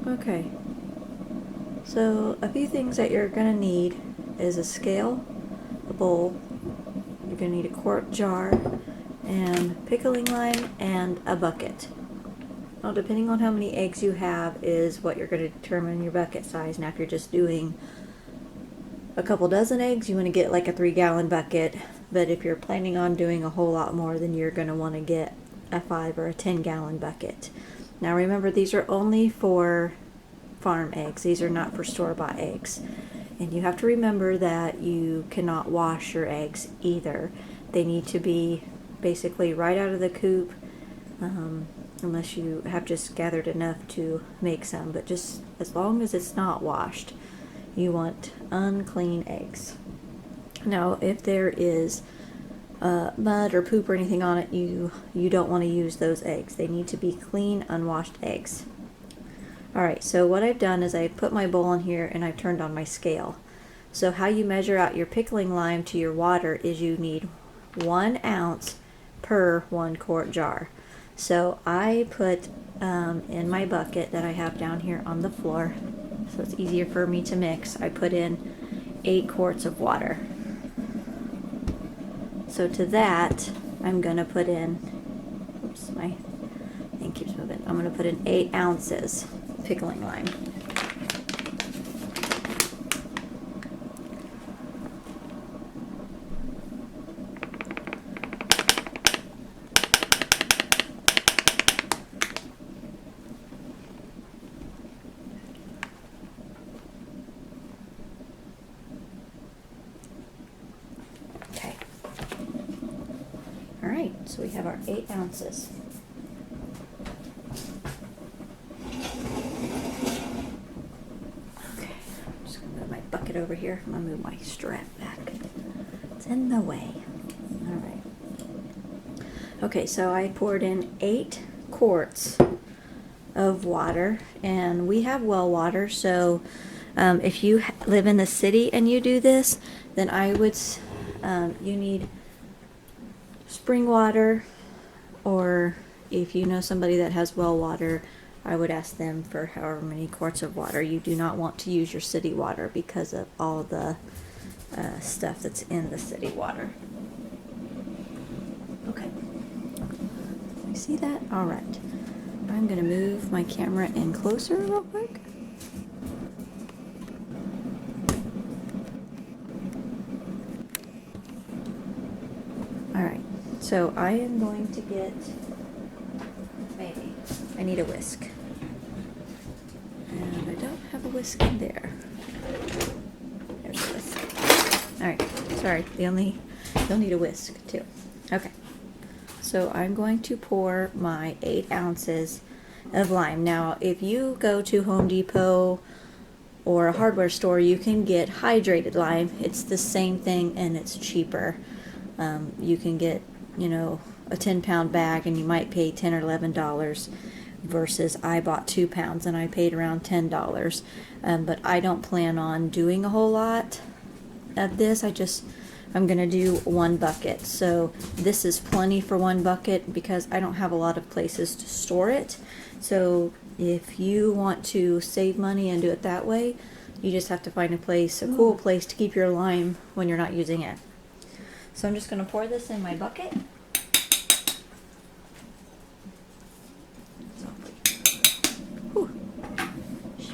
Okay, so a few things that you're going to need is a scale, a bowl, you're going to need a quart jar, and pickling lime, and a bucket. Now, depending on how many eggs you have is what you're going to determine your bucket size. Now, if you're just doing a couple dozen eggs, you want to get like a 3-gallon bucket. But if you're planning on doing a whole lot more, then you're going to want to get a 5 or a 10-gallon bucket. Now, remember, these are only for farm eggs. These are not for store-bought eggs. And you have to remember that you cannot wash your eggs either. They need to be basically right out of the coop, unless you have just gathered enough to make some. But just as long as it's not washed, you want unclean eggs. Now, if there is mud or poop or anything on it, you don't want to use those eggs. They need to be clean, unwashed eggs. Alright, so what I've done is I put my bowl in here and I've turned on my scale. So how you measure out your pickling lime to your water is you need 1 ounce per 1 quart jar. So I put in my bucket that I have down here on the floor, so it's easier for me to mix, I put in 8 quarts of water. So to that, I'm going to put in, oops, my thing keeps moving, I'm going to put in 8 ounces pickling lime. Okay. All right, so we have our 8 ounces. Over here. I'm gonna move my strap back. It's in the way. All right. Okay, so I poured in 8 quarts of water, and we have well water. So if you live in the city and you do this, then I would. You need spring water, or if you know somebody that has well water, I would ask them for however many quarts of water. You do not want to use your city water because of all the stuff that's in the city water. Okay. You see that? All right. I'm going to move my camera in closer real quick. All right. So I am going to get, I need a whisk. And I don't have a whisk in there. There's a whisk. Alright, sorry, you'll need a whisk too. Okay. So I'm going to pour my 8 ounces of lime. Now, if you go to Home Depot or a hardware store, you can get hydrated lime. It's the same thing and it's cheaper. You can get, a 10-pound bag and you might pay $10 or $11 versus I bought 2 pounds and I paid around $10. But I don't plan on doing a whole lot of this. I'm going to do 1 bucket. So this is plenty for 1 bucket because I don't have a lot of places to store it. So if you want to save money and do it that way, you just have to find a cool place to keep your lime when you're not using it. So I'm just going to pour this in my bucket. Whew.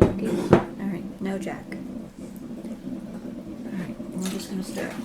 All right, no jack. All right, we're just going to stir it.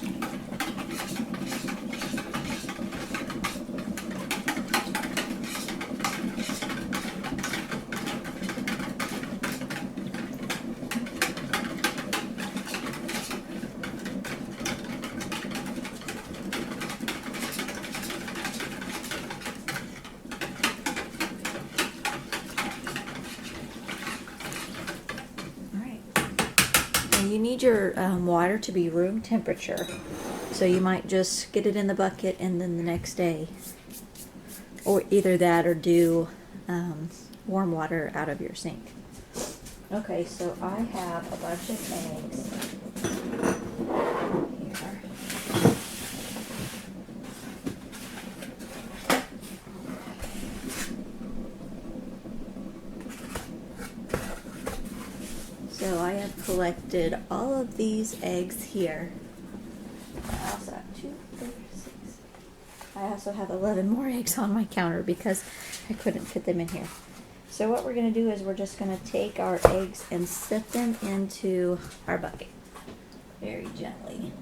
You need your water to be room temperature, so you might just get it in the bucket and then the next day, or either that or do warm water out of your sink. Okay, so I have a bunch of eggs here. have collected all of these eggs here. I also have 2, 4, 6. I also have 11 more eggs on my counter because I couldn't fit them in here. So what we're going to do is we're just going to take our eggs and set them into our bucket very gently.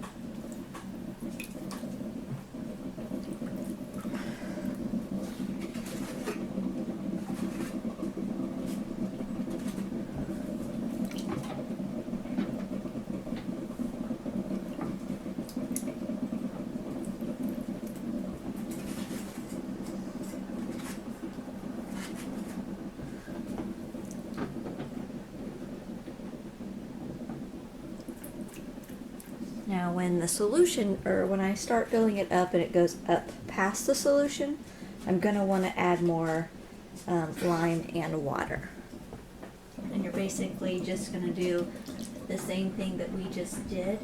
Now when the solution, or when I start filling it up and it goes up past the solution, I'm going to want to add more lime and water. And you're basically just going to do the same thing that we just did,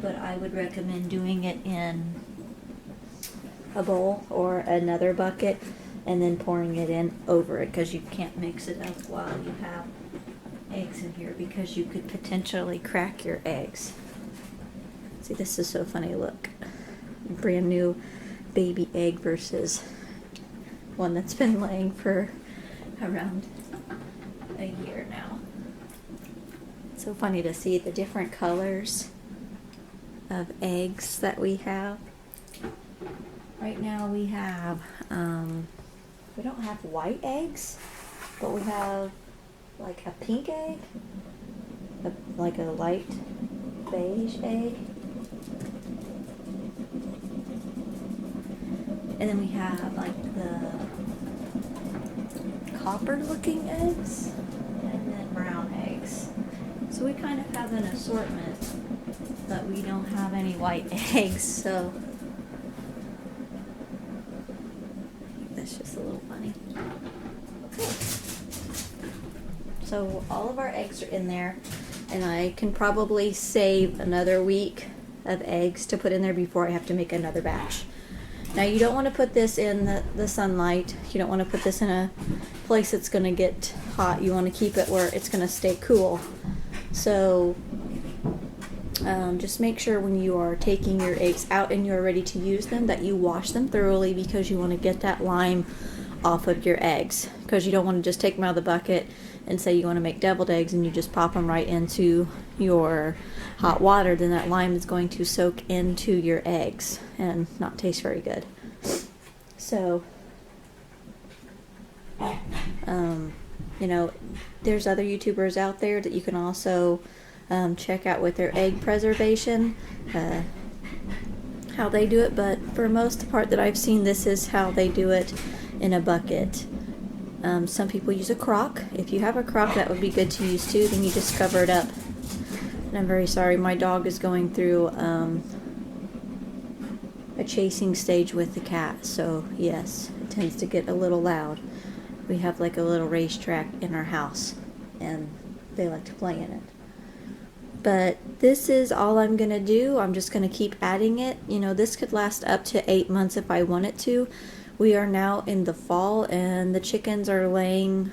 but I would recommend doing it in a bowl or another bucket and then pouring it in over it, because you can't mix it up while you have eggs in here because you could potentially crack your eggs. See, this is so funny, look. Brand new baby egg versus one that's been laying for around a year now. It's so funny to see the different colors of eggs that we have. Right now we have, we don't have white eggs, but we have like a pink egg, like a light beige egg. And then we have like the copper looking eggs and then brown eggs. So we kind of have an assortment, but we don't have any white eggs, so that's just a little funny. Okay. So all of our eggs are in there, and I can probably save another week of eggs to put in there before I have to make another batch. Now you don't want to put this in the sunlight. You don't want to put this in a place that's going to get hot. You want to keep it where it's going to stay cool. So just make sure when you are taking your eggs out and you're ready to use them that you wash them thoroughly, because you want to get that lime off of your eggs. Because you don't want to just take them out of the bucket and say you want to make deviled eggs and you just pop them right into your hot water. Then that lime is going to soak into your eggs and not taste very good. So you know, there's other YouTubers out there that you can also check out with their egg preservation, how they do it, but for most of the part that I've seen, this is how they do it in a bucket. Some people use a crock. If you have a crock, that would be good to use too. Then you just cover it up. And I'm very sorry, my dog is going through a chasing stage with the cat, so yes, it tends to get a little loud. We have like a little racetrack in our house, and they like to play in it. But this is all I'm going to do. I'm just going to keep adding it. You know, this could last up to 8 months if I want it to. We are now in the fall, and the chickens are laying.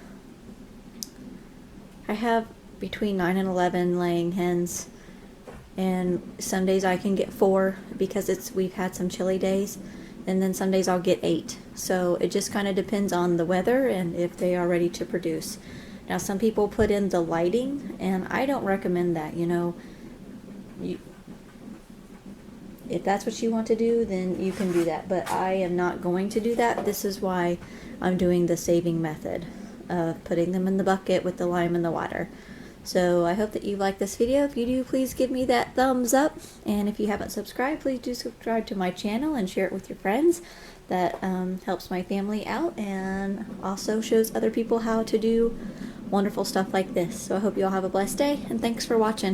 I have between 9 and 11 laying hens, and some days I can get 4 because we've had some chilly days, and then some days I'll get 8. So it just kind of depends on the weather and if they are ready to produce. Now some people put in the lighting, and I don't recommend that. You know, if that's what you want to do, then you can do that, but I am not going to do that. This is why I'm doing the saving method of putting them in the bucket with the lime and the water. So I hope that you like this video. If you do, please give me that thumbs up, and if you haven't subscribed, please do subscribe to my channel and share it with your friends. That helps my family out and also shows other people how to do wonderful stuff like this. So I hope you all have a blessed day, and thanks for watching.